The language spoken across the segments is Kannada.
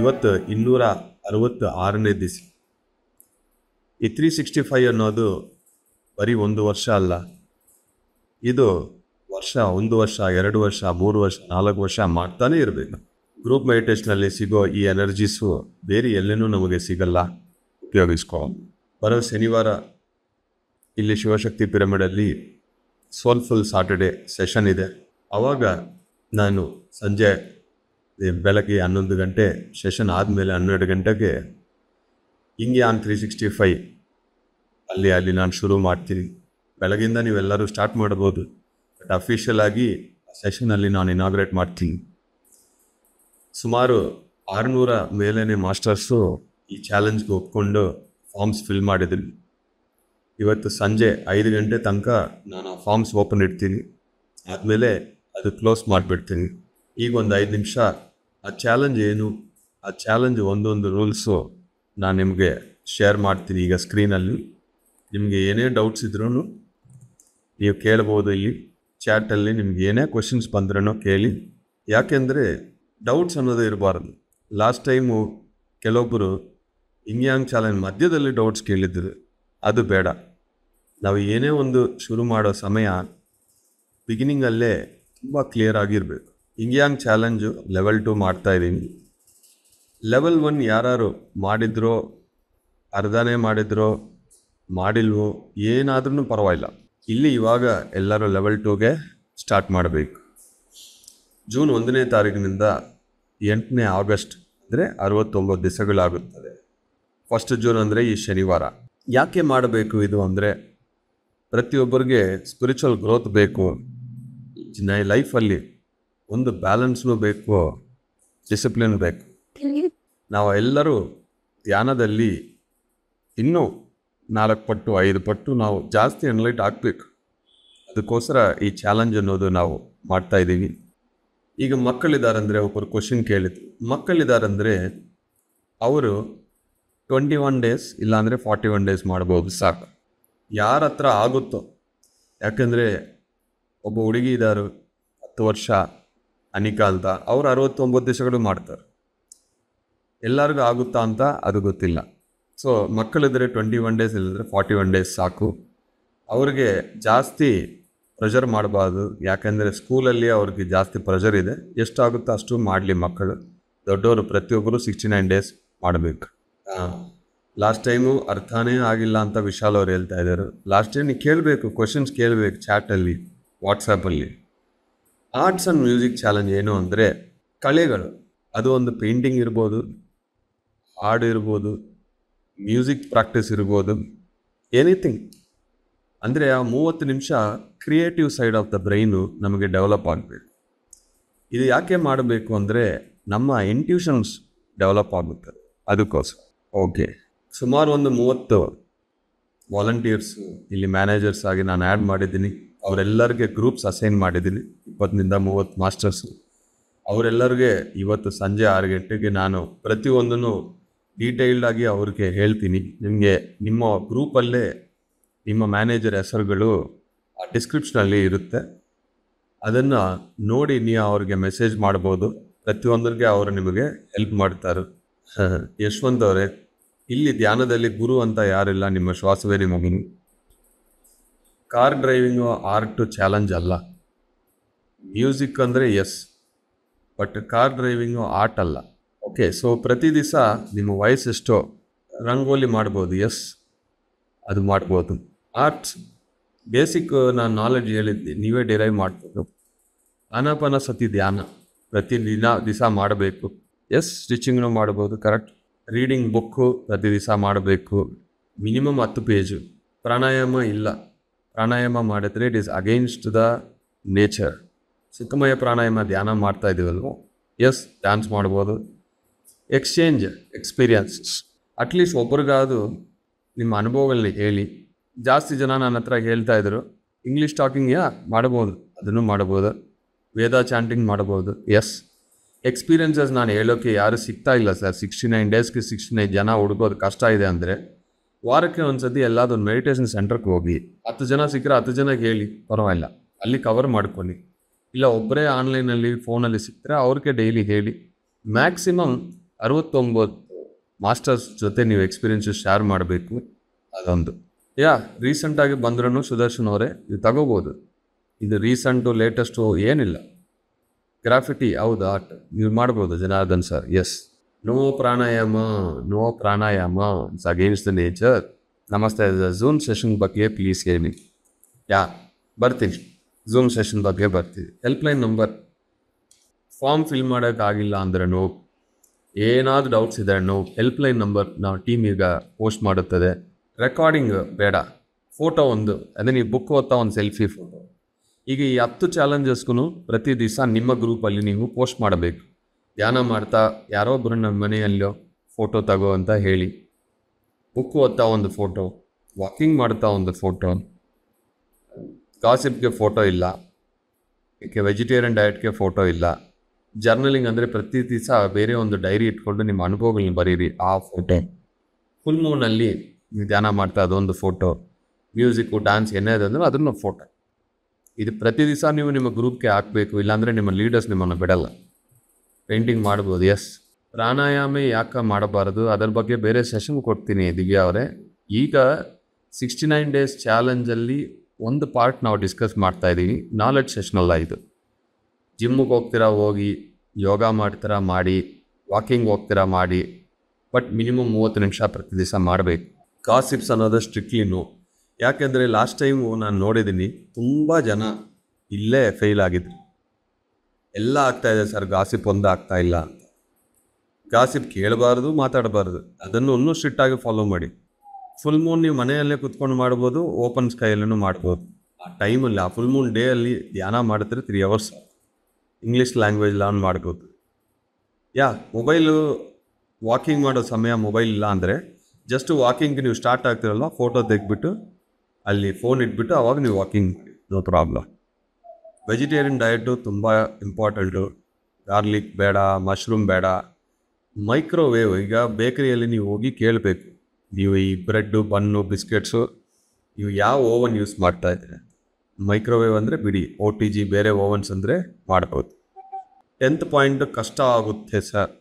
ಇವತ್ತು 266ನೇ ದಿವಸ. ಈ 365 ಅನ್ನೋದು ಬರೀ 1 ವರ್ಷ ಅಲ್ಲ, ಇದು ವರ್ಷ 1 ವರ್ಷ 2 ವರ್ಷ 3 ವರ್ಷ 4 ವರ್ಷ ಮಾಡ್ತಾನೆ ಇರಬೇಕು. ಗ್ರೂಪ್ ಮೆಡಿಟೇಷನಲ್ಲಿ ಸಿಗೋ ಈ ಎನರ್ಜೀಸು ಬೇರೆ ಎಲ್ಲೇನೂ ನಮಗೆ ಸಿಗಲ್ಲ. ಉಪಯೋಗಿಸ್ಕೊ. ಬರೋ ಶನಿವಾರ ಇಲ್ಲಿ ಶಿವಶಕ್ತಿ ಪಿರಮಿಡಲ್ಲಿ ಸೋಲ್ಫುಲ್ ಸಾಟರ್ಡೆ ಸೆಷನ್ ಇದೆ. ಆವಾಗ ನಾನು ಸಂಜೆ ಬೆಳಗ್ಗೆ 11 ಗಂಟೆ ಸೆಷನ್ ಆದಮೇಲೆ 12 ಗಂಟೆಗೆ ಹಿಂಗೆ ಆನ್ 365 ಅಲ್ಲಿ ನಾನು ಶುರು ಮಾಡ್ತೀನಿ. ಬೆಳಗಿಂದ ನೀವೆಲ್ಲರೂ ಸ್ಟಾರ್ಟ್ ಮಾಡ್ಬೋದು, ಬಟ್ ಅಫಿಷಿಯಲ್ ಆಗಿ ಸೆಷನಲ್ಲಿ ನಾನು ಇನಾಗ್ರೇಟ್ ಮಾಡ್ತೀನಿ. ಸುಮಾರು 600 ಮೇಲೇ ಮಾಸ್ಟರ್ಸು ಈ ಚಾಲೆಂಜ್ಗೆ ಒಪ್ಕೊಂಡು ಫಾರ್ಮ್ಸ್ ಫಿಲ್ ಮಾಡಿದ್ದೀನಿ. ಇವತ್ತು ಸಂಜೆ 5 ಗಂಟೆ ತನಕ ನಾನು ಆ ಫಾರ್ಮ್ಸ್ ಓಪನ್ ಇಡ್ತೀನಿ. ಆದಮೇಲೆ ಅದು ಕ್ಲೋಸ್ ಮಾಡಿಬಿಡ್ತೀನಿ. ಈಗ ಒಂದು 5 ನಿಮಿಷ ಆ ಚಾಲೆಂಜ್ ಏನು, ಆ ಚಾಲೆಂಜ್ ಒಂದೊಂದು ರೂಲ್ಸು ನಾನು ನಿಮಗೆ ಶೇರ್ ಮಾಡ್ತೀನಿ. ಈಗ ಸ್ಕ್ರೀನಲ್ಲಿ ನಿಮಗೆ ಏನೇ ಡೌಟ್ಸ್ ಇದ್ರೂ ನೀವು ಕೇಳ್ಬೋದು. ಇಲ್ಲಿ ಚಾಟಲ್ಲಿ ನಿಮ್ಗೆ ಏನೇ ಕ್ವೆಶನ್ಸ್ ಬಂದ್ರೂ ಕೇಳಿ. ಯಾಕೆಂದರೆ ಡೌಟ್ಸ್ ಅನ್ನೋದು ಇರಬಾರ್ದು. ಲಾಸ್ಟ್ ಟೈಮು ಕೆಲವೊಬ್ಬರು ಇಂಗ್ಯಾಂಗ್ ಚಾಲೆಂಜ್ ಮಧ್ಯದಲ್ಲಿ ಡೌಟ್ಸ್ ಕೇಳಿದ್ರು, ಅದು ಬೇಡ. ನಾವು ಏನೇ ಒಂದು ಶುರು ಮಾಡೋ ಸಮಯ ಬಿಗಿನಿಂಗಲ್ಲೇ ತುಂಬ ಕ್ಲಿಯರ್ ಆಗಿರಬೇಕು. ಇಂಗ್ಯಾಂಗ್ ಚಾಲೆಂಜು ಲೆವೆಲ್ 2 ಮಾಡ್ತಾಯಿದ್ದೀನಿ. ಲೆವೆಲ್ 1 ಯಾರು ಮಾಡಿದ್ರೋ, ಅರ್ಧನೇ ಮಾಡಿದ್ರೋ ಮಾಡಿಲ್ವೋ ಏನಾದ್ರೂ ಪರವಾಗಿಲ್ಲ. ಇಲ್ಲಿ ಇವಾಗ ಎಲ್ಲರೂ ಲೆವೆಲ್ 2ಗೆ ಸ್ಟಾರ್ಟ್ ಮಾಡಬೇಕು. ಜೂನ್ 1ನೇ ತಾರೀಕಿನಿಂದ 8ನೇ ಆಗಸ್ಟ್ ಅಂದರೆ 69 ದಿವಸಗಳಾಗುತ್ತದೆ. 1 ಜೂನ್ ಅಂದರೆ ಈ ಶನಿವಾರ. ಯಾಕೆ ಮಾಡಬೇಕು ಇದು ಅಂದರೆ, ಪ್ರತಿಯೊಬ್ಬರಿಗೆ ಸ್ಪಿರಿಚುವಲ್ ಗ್ರೋತ್ ಬೇಕು, ಲೈಫಲ್ಲಿ ಒಂದು ಬ್ಯಾಲೆನ್ಸ್ನೂ ಬೇಕು, ಡಿಸಿಪ್ಲಿನ್ ಬೇಕು. ನಾವು ಎಲ್ಲರೂ ಧ್ಯಾನದಲ್ಲಿ ಇನ್ನೂ 4 ಪಟ್ಟು 5 ಪಟ್ಟು ನಾವು ಜಾಸ್ತಿ ಎನ್ಲೈಟ್ ಆಗಬೇಕು. ಅದಕ್ಕೋಸ್ಕರ ಈ ಚಾಲೆಂಜ್ ಅನ್ನೋದು ನಾವು ಮಾಡ್ತಾಯಿದ್ದೀವಿ. ಈಗ ಮಕ್ಕಳಿದ್ದಾರಂದರೆ, ಒಬ್ಬರು ಕ್ವಶನ್ ಕೇಳಿದ್ರು, ಮಕ್ಕಳಿದ್ದಾರಂದರೆ ಅವರು 21 ಡೇಸ್ ಇಲ್ಲಾಂದರೆ 41 ಡೇಸ್ ಮಾಡ್ಬೋದು, ಸಾಕು. ಯಾರ ಹತ್ರ ಆಗುತ್ತೋ. ಯಾಕೆಂದರೆ ಒಬ್ಬ ಹುಡುಗಿ ಇದ್ದಾರೆ 10 ವರ್ಷ ಅನಿಕಾ ಅಂತ, ಅವ್ರು 69 ದಿವಸಗಳು ಮಾಡ್ತಾರೆ. ಎಲ್ಲರಿಗೂ ಆಗುತ್ತಾ ಅಂತ ಅದು ಗೊತ್ತಿಲ್ಲ. ಸೊ ಮಕ್ಕಳಿದ್ರೆ 21 ಡೇಸ್ ಇಲ್ಲಂದರೆ 41 ಡೇಸ್ ಸಾಕು. ಅವ್ರಿಗೆ ಜಾಸ್ತಿ ಪ್ರೆಷರ್ ಮಾಡಬಾರ್ದು. ಯಾಕೆಂದರೆ ಸ್ಕೂಲಲ್ಲಿ ಅವ್ರಿಗೆ ಜಾಸ್ತಿ ಪ್ರೆಷರ್ ಇದೆ. ಎಷ್ಟಾಗುತ್ತೋ ಅಷ್ಟು ಮಾಡಲಿ ಮಕ್ಕಳು. ದೊಡ್ಡವರು ಪ್ರತಿಯೊಬ್ಬರು 69 ಡೇಸ್ ಮಾಡಬೇಕು. ಲಾಸ್ಟ್ ಟೈಮು ಅರ್ಥನೇ ಆಗಿಲ್ಲ ಅಂತ ವಿಶಾಲ್ ಅವ್ರು ಹೇಳ್ತಾ ಇದ್ದಾರೆ. ಲಾಸ್ಟ್ ಟೈಮ್ ನೀವು ಕೇಳಬೇಕು, ಕ್ವಶನ್ಸ್ ಕೇಳಬೇಕು ಚಾಟಲ್ಲಿ, ವಾಟ್ಸಪ್ಪಲ್ಲಿ. ಆರ್ಟ್ಸ್ ಆ್ಯಂಡ್ ಮ್ಯೂಸಿಕ್ ಚಾಲೆಂಜ್ ಏನು ಅಂದರೆ, ಕಲೆಗಳು, ಅದು ಒಂದು ಪೇಂಟಿಂಗ್ ಇರ್ಬೋದು, ಹಾಡು ಇರ್ಬೋದು, ಮ್ಯೂಸಿಕ್ ಪ್ರಾಕ್ಟೀಸ್ ಇರ್ಬೋದು, ಎನಿಥಿಂಗ್. ಅಂದರೆ ಆ 30 ನಿಮಿಷ creative side of the brain ನಮಗೆ ಡೆವಲಪ್ ಆಗಬೇಕು. ಇದು ಯಾಕೆ ಮಾಡಬೇಕು ಅಂದರೆ, ನಮ್ಮ ಇಂಟ್ಯೂಷನ್ಸ್ ಡೆವಲಪ್ ಆಗುತ್ತೆ, ಅದಕ್ಕೋಸ್ಕರ. ಓಕೆ, ಸುಮಾರು ಒಂದು 30 ವಾಲಂಟಿಯರ್ಸು ಇಲ್ಲಿ ಮ್ಯಾನೇಜರ್ಸ್ ಆಗಿ ನಾನು ಆ್ಯಡ್ ಮಾಡಿದ್ದೀನಿ. ಅವರೆಲ್ಲರಿಗೆ ಗ್ರೂಪ್ಸ್ ಅಸೈನ್ ಮಾಡಿದ್ದೀನಿ. 20 30 ಮಾಸ್ಟರ್ಸು. ಅವರೆಲ್ಲರಿಗೆ ಇವತ್ತು ಸಂಜೆ 6 ಗಂಟೆಗೆ ನಾನು ಪ್ರತಿಯೊಂದನ್ನು ಡೀಟೇಲ್ಡಾಗಿ ಅವ್ರಿಗೆ ಹೇಳ್ತೀನಿ. ನಿಮಗೆ ನಿಮ್ಮ ಗ್ರೂಪಲ್ಲೇ ನಿಮ್ಮ ಮ್ಯಾನೇಜರ್ ಹೆಸರುಗಳು ಆ ಡಿಸ್ಕ್ರಿಪ್ಷನಲ್ಲಿ ಇರುತ್ತೆ. ಅದನ್ನು ನೋಡಿ ನೀವು ಅವ್ರಿಗೆ ಮೆಸೇಜ್ ಮಾಡ್ಬೋದು. ಪ್ರತಿಯೊಂದರಿಗೆ ಅವರು ನಿಮಗೆ ಹೆಲ್ಪ್ ಮಾಡ್ತಾರೆ. ಯಶವಂತ್ ಅವರೇ, ಇಲ್ಲಿ ಧ್ಯಾನದಲ್ಲಿ ಗುರು ಅಂತ ಯಾರಿಲ್ಲ, ನಿಮ್ಮ ಶ್ವಾಸವೇ ನಿಮ್ಮ ಗುರು. ಕಾರ್ ಡ್ರೈವಿಂಗು ಆರ್ಟ್ ಚಾಲೆಂಜ್ ಅಲ್ಲ. ಮ್ಯೂಸಿಕ್ ಅಂದರೆ yes, but car driving art ಅಲ್ಲ. ಓಕೆ, ಸೊ ಪ್ರತಿ ದಿವಸ ನಿಮ್ಮ ವಯಸ್ಸೆಷ್ಟೋ ರಂಗೋಲಿ ಮಾಡ್ಬೋದು, ಎಸ್, ಅದು ಮಾಡ್ಬೋದು. ಆರ್ಟ್ಸ್ ಬೇಸಿಕ್ ನಾನು ನಾಲೆಡ್ಜ್ ಹೇಳಿದ್ದೆ, ನೀವೇ ಡಿರೈವ್ ಮಾಡ್ಬೋದು. ಆನಾಪಾನಸತಿ ಧ್ಯಾನ ಪ್ರತಿ ದಿವಸ ಮಾಡಬೇಕು, ಎಸ್. ಸ್ಟಿಚಿಂಗ್ನೂ ಮಾಡ್ಬೋದು, ಕರೆಕ್ಟ್. ರೀಡಿಂಗ್ ಬುಕ್ಕು ಪ್ರತಿ ದಿವಸ ಮಾಡಬೇಕು, ಮಿನಿಮಮ್ 10 ಪೇಜು. ಪ್ರಾಣಾಯಾಮ ಇಲ್ಲ, ಪ್ರಾಣಾಯಾಮ ಮಾಡಿದ್ರೆ it is against the nature. ಸುಖಮಯ ಪ್ರಾಣಾಯಾಮ ಧ್ಯಾನ ಮಾಡ್ತಾ ಇದ್ದೀವಲ್ವ, ಎಸ್, ಡ್ಯಾನ್ಸ್ ಮಾಡ್ಬೋದು. ಎಕ್ಸ್ಚೇಂಜ್ ಎಕ್ಸ್ಪೀರಿಯನ್ಸಸ್, ಅಟ್ಲೀಸ್ಟ್ ಒಬ್ರಿಗಾದ್ರು ನಿಮ್ಮ ಅನುಭವಗಳನ್ನ ಹೇಳಿ. ಜಾಸ್ತಿ ಜನ ನನ್ನ ಹತ್ರ ಹೇಳ್ತಾಯಿದ್ರು ಇಂಗ್ಲೀಷ್ ಟಾಕಿಂಗ್ ಮಾಡ್ಬೋದು, ಅದನ್ನು ಮಾಡ್ಬೋದು. ವೇದ ಚಾಂಟಿಂಗ್ ಮಾಡ್ಬೋದು, ಎಸ್. ಎಕ್ಸ್ಪೀರಿಯನ್ಸಸ್ ನಾನು ಹೇಳೋಕ್ಕೆ ಯಾರು ಸಿಗ್ತಾ ಇಲ್ಲ ಸರ್. 69 ಡೇಸ್ಗೆ 69 ಜನ ಹುಡುಕೋದು ಕಷ್ಟ ಇದೆ ಅಂದರೆ, ವಾರಕ್ಕೆ ಒಂದು ಸತಿ ಎಲ್ಲದೊಂದು ಮೆಡಿಟೇಷನ್ ಸೆಂಟ್ರಿಗೆ ಹೋಗಿ 10 ಜನ ಸಿಕ್ಕರೆ 10 ಜನಕ್ಕೆ ಹೇಳಿ, ಪರವಾಗಿಲ್ಲ, ಅಲ್ಲಿ ಕವರ್ ಮಾಡ್ಕೊಳ್ಳಿ. ಇಲ್ಲ ಒಬ್ಬರೇ ಆನ್ಲೈನಲ್ಲಿ ಫೋನಲ್ಲಿ ಸಿಕ್ಕರೆ ಅವ್ರಿಗೆ ಡೈಲಿ ಹೇಳಿ. ಮ್ಯಾಕ್ಸಿಮಮ್ 69 ಮಾಸ್ಟರ್ಸ್ ಜೊತೆ ನೀವು ಎಕ್ಸ್ಪೀರಿಯನ್ಸ್ ಶೇರ್ ಮಾಡಬೇಕು. ಅದೊಂದು ರೀಸೆಂಟಾಗಿ ಬಂದ್ರೂ ಸುದರ್ಶನ್ ಅವರೇ ಇದು ತಗೋಬೋದು. ಇದು ರೀಸೆಂಟು ಲೇಟೆಸ್ಟು ಏನಿಲ್ಲ. ಗ್ರಾಫಿಟಿ ಹೌದು ಆರ್ಟ್ ನೀವು ಮಾಡ್ಬೋದು Janardhan sir. Yes, no pranayama it's against the nature. ನಮಸ್ತೆ, ಝೂಮ್ ಸೆಷನ್ ಬಗ್ಗೆ ಪ್ಲೀಸ್ ಹೇಳಿ. ಬರ್ತೀನಿ, ಝೂಮ್ ಸೆಷನ್ ಬಗ್ಗೆ ಬರ್ತೀವಿ. ಹೆಲ್ಪ್ಲೈನ್ ನಂಬರ್, ಫಾರ್ಮ್ ಫಿಲ್ ಮಾಡೋಕ್ಕಾಗಿಲ್ಲ ಅಂದ್ರೂ, ಏನಾದರೂ ಡೌಟ್ಸ್ ಇದೆ ಹೆಲ್ಪ್ಲೈನ್ ನಂಬರ್ ನಾವು ಟೀಮ್ ಈಗ ಪೋಸ್ಟ್ ಮಾಡುತ್ತದೆ. ರೆಕಾರ್ಡಿಂಗ್ ಬೇಡ, ಫೋಟೋ ಒಂದು, ಅದೇ ನೀವು ಬುಕ್ ಓದ್ತಾ ಒಂದು ಸೆಲ್ಫಿ ಫೋಟೋ. ಈಗ ಈ 10 ಚಾಲೆಂಜಸ್ಗೂ ಪ್ರತಿ ದಿವಸ ನಿಮ್ಮ ಗ್ರೂಪಲ್ಲಿ ನೀವು ಪೋಸ್ಟ್ ಮಾಡಬೇಕು. ಧ್ಯಾನ ಮಾಡ್ತಾ ಯಾರೊಬ್ಬರು ನಮ್ಮ ಮನೆಯಲ್ಲೋ ಫೋಟೋ ತಗೋ ಅಂತ ಹೇಳಿ, ಬುಕ್ ಓದ್ತಾ ಒಂದು ಫೋಟೋ, ವಾಕಿಂಗ್ ಮಾಡ್ತಾ ಒಂದು ಫೋಟೋ, ಗಾಸಿಪ್ಗೆ ಫೋಟೋ ಇಲ್ಲ, ವೆಜಿಟೇರಿಯನ್ ಡಯಟ್ಗೆ ಫೋಟೋ ಇಲ್ಲ. ಜರ್ನಲಿಂಗ್ ಅಂದರೆ ಪ್ರತಿ ದಿವಸ ಬೇರೆ ಒಂದು ಡೈರಿ ಇಟ್ಕೊಂಡು ನಿಮ್ಮ ಅನುಭವಗಳನ್ನ ಬರೀರಿ, ಆ ಫೋಟೋ. ಫುಲ್ ಮೂನಲ್ಲಿ ನೀವು ಧ್ಯಾನ ಮಾಡ್ತಾ ಅದೊಂದು ಫೋಟೋ, ಮ್ಯೂಸಿಕ್ಕು ಡ್ಯಾನ್ಸ್ ಏನೇ ಅಂದರೆ ಅದನ್ನು ಫೋಟೋ. ಇದು ಪ್ರತಿ ದಿವಸ ನೀವು ನಿಮ್ಮ ಗ್ರೂಪ್ಗೆ ಹಾಕಬೇಕು, ಇಲ್ಲಾಂದರೆ ನಿಮ್ಮ ಲೀಡರ್ಸ್ ನಿಮ್ಮನ್ನು ಬಿಡಲ್ಲ. ಪೇಂಟಿಂಗ್ ಮಾಡ್ಬೋದು. ಎಸ್, ಪ್ರಾಣಾಯಾಮ ಯಾಕೆ ಮಾಡಬಾರದು ಅದರ ಬಗ್ಗೆ ಬೇರೆ ಸೆಷನ್ ಕೊಡ್ತೀನಿ ದಿವ್ಯಾ ಅವರೇ. ಈಗ 69 ಡೇಸ್ ಚಾಲೆಂಜಲ್ಲಿ ಒಂದು ಪಾರ್ಟ್ ನಾವು ಡಿಸ್ಕಸ್ ಮಾಡ್ತಾಯಿದ್ದೀವಿ, ನಾಲೆಡ್ಜ್ ಸೆಷನಲ್ಲ ಇದು. ಜಿಮ್ಮಿಗೆ ಹೋಗ್ತೀರಾ ಹೋಗಿ, ಯೋಗ ಮಾಡ್ತೀರಾ ಮಾಡಿ, ವಾಕಿಂಗ್ ಹೋಗ್ತೀರಾ ಮಾಡಿ, ಬಟ್ ಮಿನಿಮಮ್ 30 ನಿಮಿಷ ಪ್ರತಿ ದಿವಸ ಮಾಡಬೇಕು. ಗಾಸಿಪ್ಸ್ ಅನ್ನೋದು ಸ್ಟ್ರಿಕ್ಟ್ಲಿನು. ಯಾಕೆಂದರೆ ಲಾಸ್ಟ್ ಟೈಮು ನಾನು ನೋಡಿದ್ದೀನಿ ತುಂಬ ಜನ ಇಲ್ಲೇ ಫೇಲ್ ಆಗಿದ್ರು. ಎಲ್ಲ ಆಗ್ತಾಯಿದೆ ಸರ್, ಗಾಸಿಪ್ ಒಂದು ಆಗ್ತಾಯಿಲ್ಲ ಅಂತ. ಗಾಸಿಪ್ ಕೇಳಬಾರ್ದು, ಮಾತಾಡಬಾರ್ದು, ಅದನ್ನು ಇನ್ನೂ ಸ್ಟ್ರಿಕ್ಟಾಗಿ ಫಾಲೋ ಮಾಡಿ. ಫುಲ್ ಮೂನ್ ನೀವು ಮನೆಯಲ್ಲೇ ಕುತ್ಕೊಂಡು ಮಾಡ್ಬೋದು, ಓಪನ್ ಸ್ಕೈಯಲ್ಲೂ ಮಾಡ್ಬೋದು. ಆ ಟೈಮಲ್ಲಿ ಆ ಫುಲ್ ಮೂನ್ ಡೇ ಅಲ್ಲಿ ಧ್ಯಾನ ಮಾಡಿದ್ರೆ 3 ಅವರ್ಸ್ ಇಂಗ್ಲೀಷ್ ಲ್ಯಾಂಗ್ವೇಜ್ ಲರ್ನ್ ಮಾಡ್ಬೋದು. ಮೊಬೈಲು ವಾಕಿಂಗ್ ಮಾಡೋ ಸಮಯ ಮೊಬೈಲ್ ಇಲ್ಲ ಅಂದರೆ ಜಸ್ಟ್ ವಾಕಿಂಗ್ ನೀವು ಸ್ಟಾರ್ಟ್ ಆಗ್ತಿರಲ್ಲ, ಫೋಟೋ ತೆಗೆದ್ಬಿಟ್ಟು ಅಲ್ಲಿ ಫೋನ್ ಇಟ್ಬಿಟ್ಟು ಅವಾಗ ನೀವು ವಾಕಿಂಗ್ ಮಾಡಿ, ನೋ ಪ್ರಾಬ್ಲಮ್. ವೆಜಿಟೇರಿಯನ್ ಡಯಟು ತುಂಬ ಇಂಪಾರ್ಟೆಂಟು. ಗಾರ್ಲಿಕ್ ಬೇಡ, ಮಶ್ರೂಮ್ ಬೇಡ. ಮೈಕ್ರೋವೇವ್, ಈಗ ಬೇಕರಿಯಲ್ಲಿ ನೀವು ಹೋಗಿ ಕೇಳಬೇಕು, ನೀವು ಈ ಬ್ರೆಡ್ಡು, ಬನ್ನು, ಬಿಸ್ಕೆಟ್ಸು ನೀವು ಯಾವ ಓವನ್ ಯೂಸ್ ಮಾಡ್ತಾಯಿದ್ದೀರ. ಮೈಕ್ರೋವೇವ್ ಅಂದರೆ ಬಿಡಿ, OTG ಬೇರೆ ಓವನ್ಸ್ ಅಂದರೆ ಮಾಡ್ಬೋದು. 10th ಪಾಯಿಂಟ್ ಕಷ್ಟ ಆಗುತ್ತೆ ಸರ್,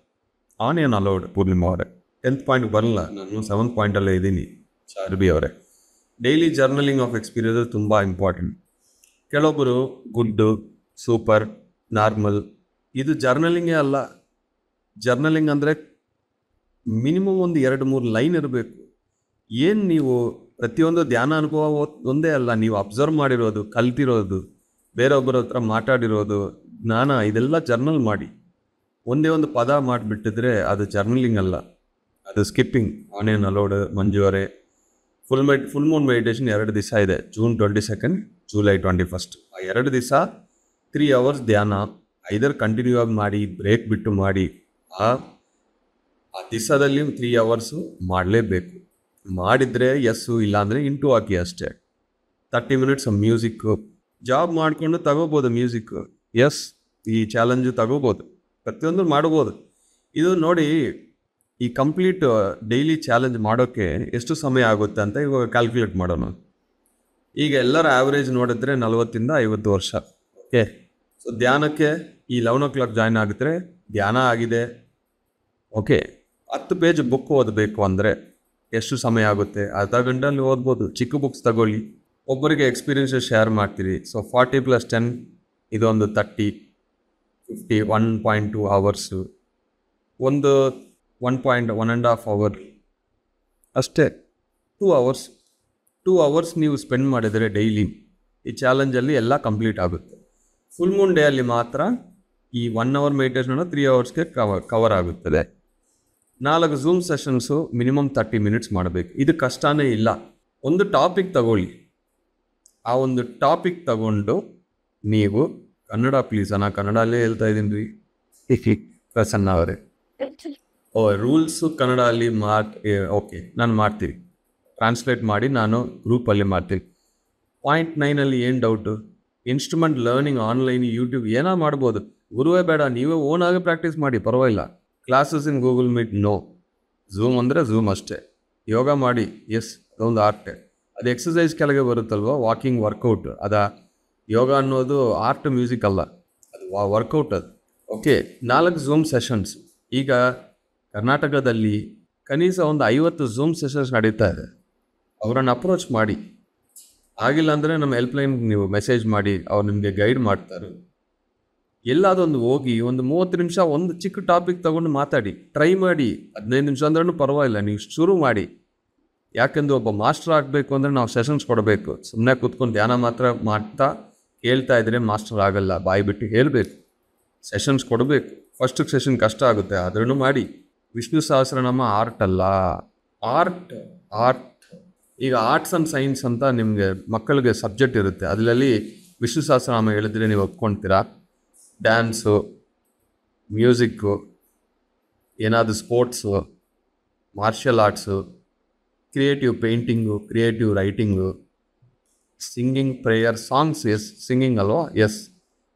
ಆನಿಯನ್ ಅಲೌಡ್. ಪೂರ್ಣಿಮಾ ಅವರೇ 10th ಪಾಯಿಂಟ್ ಬರಲ್ಲ, ನಾನು 7th ಪಾಯಿಂಟಲ್ಲೇ ಇದ್ದೀನಿ. ಚಾರ್ಬಿ ಅವರೇ, ಡೈಲಿ ಜರ್ನಲಿಂಗ್ ಆಫ್ ಎಕ್ಸ್ಪೀರಿಯನ್ಸ್ ತುಂಬ ಇಂಪಾರ್ಟೆಂಟ್. ಕೆಲವೊಬ್ಬರು ಗುಡ್ಡು, ಸೂಪರ್, ನಾರ್ಮಲ್, ಇದು ಜರ್ನಲಿಂಗೇ ಅಲ್ಲ. ಜರ್ನಲಿಂಗ್ ಅಂದರೆ ಮಿನಿಮಮ್ ಒಂದು 2-3 ಲೈನ್ ಇರಬೇಕು. ಏನು ನೀವು ಪ್ರತಿಯೊಂದು ಧ್ಯಾನ ಅನುಭವ ಒಂದೇ ಅಲ್ಲ, ನೀವು ಅಬ್ಸರ್ವ್ ಮಾಡಿರೋದು, ಕಲ್ತಿರೋದು, ಬೇರೊಬ್ಬರ ಹತ್ರ ಮಾತಾಡಿರೋದು, ಜ್ಞಾನ, ಇದೆಲ್ಲ ಜರ್ನಲ್ ಮಾಡಿ. ಒಂದೇ ಒಂದು ಪದ ಮಾಡಿಬಿಟ್ಟಿದ್ರೆ ಅದು ಜರ್ನಲಿಂಗ್ ಅಲ್ಲ, ಅದು ಸ್ಕಿಪ್ಪಿಂಗ್. Onion allowed. ಮಂಜು ಅವರೇ, ಫುಲ್ ಮೂನ್ ಮೆಡಿಟೇಷನ್ 2 ದಿವಸ ಇದೆ, June 22, July 21. ಆ 2 ದಿವಸ 3 ಅವರ್ಸ್ ಧ್ಯಾನ ಐದರ್ ಕಂಟಿನ್ಯೂ ಆಗಿ ಮಾಡಿ, ಬ್ರೇಕ್ ಬಿಟ್ಟು ಮಾಡಿ. ಆ ದಿವಸದಲ್ಲಿ 3 ಅವರ್ಸು ಮಾಡಲೇಬೇಕು. ಮಾಡಿದರೆ ಎಸ್ಸು, ಇಲ್ಲಾಂದರೆ ಇಂಟು ಹಾಕಿ ಅಷ್ಟೇ. 30 ಮಿನಿಟ್ಸ್ ಮ್ಯೂಸಿಕ್ಕು. ಜಾಬ್ ಮಾಡಿಕೊಂಡು ತಗೋಬೋದು ಮ್ಯೂಸಿಕ್ಕು. ಎಸ್, ಈ ಚಾಲೆಂಜು ತಗೋಬೋದು, ಪ್ರತಿಯೊಂದು ಮಾಡ್ಬೋದು. ಇದು ನೋಡಿ, ಈ ಕಂಪ್ಲೀಟ್ ಡೈಲಿ ಚಾಲೆಂಜ್ ಮಾಡೋಕ್ಕೆ ಎಷ್ಟು ಸಮಯ ಆಗುತ್ತೆ ಅಂತ ಇವಾಗ ಕ್ಯಾಲ್ಕುಲೇಟ್ ಮಾಡೋಣ. ಈಗ ಎಲ್ಲರ ಆ್ಯಾವ್ರೇಜ್ ನೋಡಿದ್ರೆ 40 ಇಂದ 50 ವರ್ಷ. ಓಕೆ, ಸೊ ಧ್ಯಾನಕ್ಕೆ ಈ 11 o'clock ಜಾಯ್ನ್ ಆಗಿದ್ರೆ ಧ್ಯಾನ ಆಗಿದೆ. ಓಕೆ, 10 ಪೇಜ್ ಬುಕ್ ಓದಬೇಕು ಅಂದರೆ ಎಷ್ಟು ಸಮಯ ಆಗುತ್ತೆ? ಅರ್ಧ ಗಂಟೆಯಲ್ಲಿ ಓದ್ಬೋದು. ಚಿಕ್ಕ ಬುಕ್ಸ್ ತಗೊಳ್ಳಿ, ಒಬ್ಬರಿಗೆ ಎಕ್ಸ್ಪೀರಿಯನ್ಸಸ್ ಶೇರ್ ಮಾಡ್ತೀರಿ. ಸೊ 40 + 10 ಇದೊಂದು 30, 50, 1.2 ಅವರ್ಸು, ಒಂದು 1.5 ಅವರ್ ಅಷ್ಟೇ. 2 ಅವರ್ಸ್ ನೀವು ಸ್ಪೆಂಡ್ ಮಾಡಿದರೆ ಡೈಲಿ ಈ ಚಾಲೆಂಜಲ್ಲಿ ಎಲ್ಲ ಕಂಪ್ಲೀಟ್ ಆಗುತ್ತೆ. ಫುಲ್ ಮೂನ್ ಡೇ ಅಲ್ಲಿ ಮಾತ್ರ ಈ 1 ಅವರ್ ಮೆಡಿಟೇಷನ್ 3 ಅವರ್ಸ್ಗೆ ಕವರ್ ಆಗುತ್ತದೆ. 4 ಝೂಮ್ ಸೆಷನ್ಸು ಮಿನಿಮಮ್ 30 ಮಿನಿಟ್ಸ್ ಮಾಡಬೇಕು. ಇದು ಕಷ್ಟನೇ ಇಲ್ಲ. ಒಂದು ಟಾಪಿಕ್ ತಗೊಳ್ಳಿ, ಆ ಒಂದು ಟಾಪಿಕ್ ತಗೊಂಡು ನೀವು ಕನ್ನಡ, ಪ್ಲೀಸ್ ನಾನು ಕನ್ನಡಲ್ಲೇ ಹೇಳ್ತಾ ಇದ್ದೀನಿ ರೀ ಪ್ರಸನ್ನ ಅವರೇ. ರೂಲ್ಸು ಕನ್ನಡ ಅಲ್ಲಿ ಓಕೆ, ನಾನು ಮಾಡ್ತೀವಿ, ಟ್ರಾನ್ಸ್ಲೇಟ್ ಮಾಡಿ ನಾನು ಗ್ರೂಪಲ್ಲಿ ಮಾಡ್ತೀನಿ. ಪಾಯಿಂಟ್ 9 ಏನು doubt? Instrument learning online, YouTube ಏನೋ ಮಾಡ್ಬೋದು. ಗುರುವೇ ಬೇಡ, ನೀವೇ ಓನಾಗಿ ಪ್ರಾಕ್ಟೀಸ್ ಮಾಡಿ, ಪರವಾಗಿಲ್ಲ. Classes in Google Meet no. Zoom ಅಂದರೆ ಝೂಮ್ ಅಷ್ಟೇ. ಯೋಗ ಮಾಡಿ, ಎಸ್, ಅದೊಂದು ಆರ್ಟೆ. ಅದು ಎಕ್ಸಸೈಸ್ ಕೆಳಗೆ ಬರುತ್ತಲ್ವ, ವಾಕಿಂಗ್, ವರ್ಕೌಟ್. ಯೋಗ ಅನ್ನೋದು ಆರ್ಟ್, ಮ್ಯೂಸಿಕ್ ಅಲ್ಲ, ಅದು ವರ್ಕೌಟ್ ಅದು. Okay, 4 zoom sessions. ಈಗ ಕರ್ನಾಟಕದಲ್ಲಿ ಕನಿಷ್ಠ ಒಂದು 50 ಝೂಮ್ ಸೆಷನ್ಸ್ ನಡೀತಾ ಇದೆ. ಅವರನ್ನು ಅಪ್ರೋಚ್ ಮಾಡಿ. ಆಗಿಲ್ಲ ಅಂದರೆ ನಮ್ಮ ಹೆಲ್ಪ್ಲೈನ್ ನೀವು ಮೆಸೇಜ್ ಮಾಡಿ, ಅವ್ರು ನಿಮಗೆ ಗೈಡ್ ಮಾಡ್ತಾರೆ. ಎಲ್ಲಾದೊಂದು ಹೋಗಿ ಒಂದು 30 ನಿಮಿಷ ಒಂದು ಚಿಕ್ಕ ಟಾಪಿಕ್ ತೊಗೊಂಡು ಮಾತಾಡಿ, ಟ್ರೈ ಮಾಡಿ. 15 ನಿಮಿಷ ಅಂದ್ರೂ ಪರವಾಗಿಲ್ಲ, ನೀವು ಶುರು ಮಾಡಿ. ಯಾಕೆಂದ್ರೆ ಒಬ್ಬ ಮಾಸ್ಟರ್ ಆಗಬೇಕು ಅಂದರೆ ನಾವು ಸೆಷನ್ಸ್ ಕೊಡಬೇಕು. ಸುಮ್ಮನೆ ಕೂತ್ಕೊಂಡು ಧ್ಯಾನ ಮಾತ್ರ ಮಾಡ್ತಾ ಹೇಳ್ತಾ ಇದ್ರೆ ಮಾಸ್ಟರ್ ಆಗಲ್ಲ. ಬಾಯಿ ಬಿಟ್ಟು ಹೇಳಬೇಕು, ಸೆಷನ್ಸ್ ಕೊಡಬೇಕು. ಫಸ್ಟ್ ಸೆಷನ್ ಕಷ್ಟ ಆಗುತ್ತೆ, ಅದನ್ನು ಮಾಡಿ. ವಿಷ್ಣು ಸಹಸ್ರನಾಮ ಆರ್ಟ್ ಅಲ್ಲ, ಆರ್ಟ್. ಈಗ ಆರ್ಟ್ಸ್ ಆ್ಯಂಡ್ ಸೈನ್ಸ್ ಅಂತ ನಿಮಗೆ ಮಕ್ಕಳಿಗೆ ಸಬ್ಜೆಕ್ಟ್ ಇರುತ್ತೆ, ಅದರಲ್ಲಿ ವಿಷ್ಣು ಸಹಸ್ರನಾಮ ಹೇಳಿದ್ರೆ ನೀವು ಒಪ್ಕೊಳ್ತೀರಾ? ಡ್ಯಾನ್ಸು, ಮ್ಯೂಸಿಕ್ಕು, ಏನಾದರೂ sports, martial arts, creative painting, creative writing, singing, prayer, songs. Yes, singing ಅಲ್ವಾ? ಎಸ್.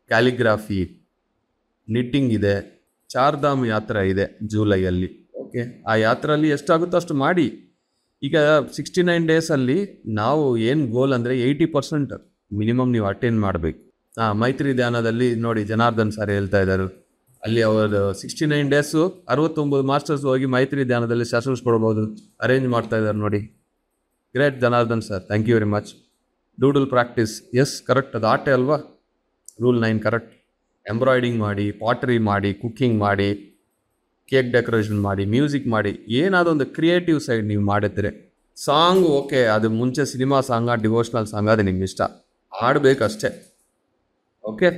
ಕ್ಯಾಲಿಗ್ರಾಫಿ, ನಿಟ್ಟಿಂಗ್ ಇದೆ. ಚಾರ್ಧಾಮ್ ಯಾತ್ರೆ ಇದೆ ಜುಲೈಯಲ್ಲಿ. ಓಕೆ, ಆ ಯಾತ್ರೆಯಲ್ಲಿ ಎಷ್ಟಾಗುತ್ತೋ ಅಷ್ಟು ಮಾಡಿ. ಈಗ 69 ಡೇಸಲ್ಲಿ ನಾವು ಏನು ಗೋಲ್ ಅಂದರೆ 80% ಮಿನಿಮಮ್ ನೀವು ಅಟೆಂಡ್ ಮಾಡಬೇಕು. ಮೈತ್ರಿ ಧ್ಯಾನದಲ್ಲಿ ನೋಡಿ, ಜನಾರ್ದನ್ ಸರ್ ಹೇಳ್ತಾ ಇದ್ದಾರೆ, ಅಲ್ಲಿ ಅವರು 69 ಡೇಸು 69 ಮಾಸ್ಟರ್ಸ್ ಹೋಗಿ ಮೈತ್ರಿ ಧ್ಯಾನದಲ್ಲಿ ಸೆಷನ್ಸ್ ಕೊಡ್ಬೋದು, ಅರೇಂಜ್ ಮಾಡ್ತಾ ಇದ್ದಾರೆ ನೋಡಿ. Great Janardhan sir, thank you very much. Doodle practice, yes correct, ಅದು ಆಟೆ ಅಲ್ವಾ? Rule 9 correct. ಎಂಬ್ರಾಯ್ಡಿಂಗ್ ಮಾಡಿ, ಪಾಟ್ರಿ ಮಾಡಿ, ಕುಕ್ಕಿಂಗ್ ಮಾಡಿ, ಕೇಕ್ ಡೆಕೋರೇಷನ್ ಮಾಡಿ, ಮ್ಯೂಸಿಕ್ ಮಾಡಿ, ಏನಾದರೂ ಒಂದು ಕ್ರಿಯೇಟಿವ್ ಸೈಡ್ ನೀವು ಮಾಡಿದ್ರೆ. ಸಾಂಗ್ ಓಕೆ, ಅದು ಮುಂಚೆ ಸಿನಿಮಾ ಸಾಂಗ, ಡಿವೋಷ್ನಲ್ ಸಾಂಗ್, ಅದು ನಿಮ್ಗೆ ಇಷ್ಟ, ಆಡಬೇಕಷ್ಟೇ. ಓಕೆ,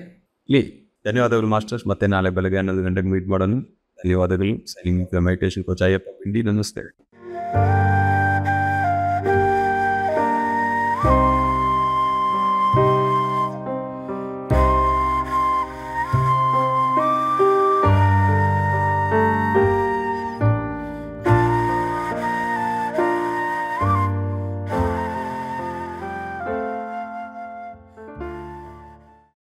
ಇಲ್ಲಿ ಧನ್ಯವಾದಗಳು ಮಾಸ್ಟರ್ಸ್. ಮತ್ತೆ ನಾಳೆ ಬೆಳಗ್ಗೆ 11 ಗಂಟೆಗೆ ಮೀಟ್ ಮಾಡೋಣ. ಧನ್ಯವಾದಗಳು. ಸೈನಿಂಗ್ ಮೆಡಿಟೇಷನ್ ಕೋಚ್ ಅಯ್ಯಪ್ಪ ಪಿಂಡಿ. ನಮಸ್ತೆ.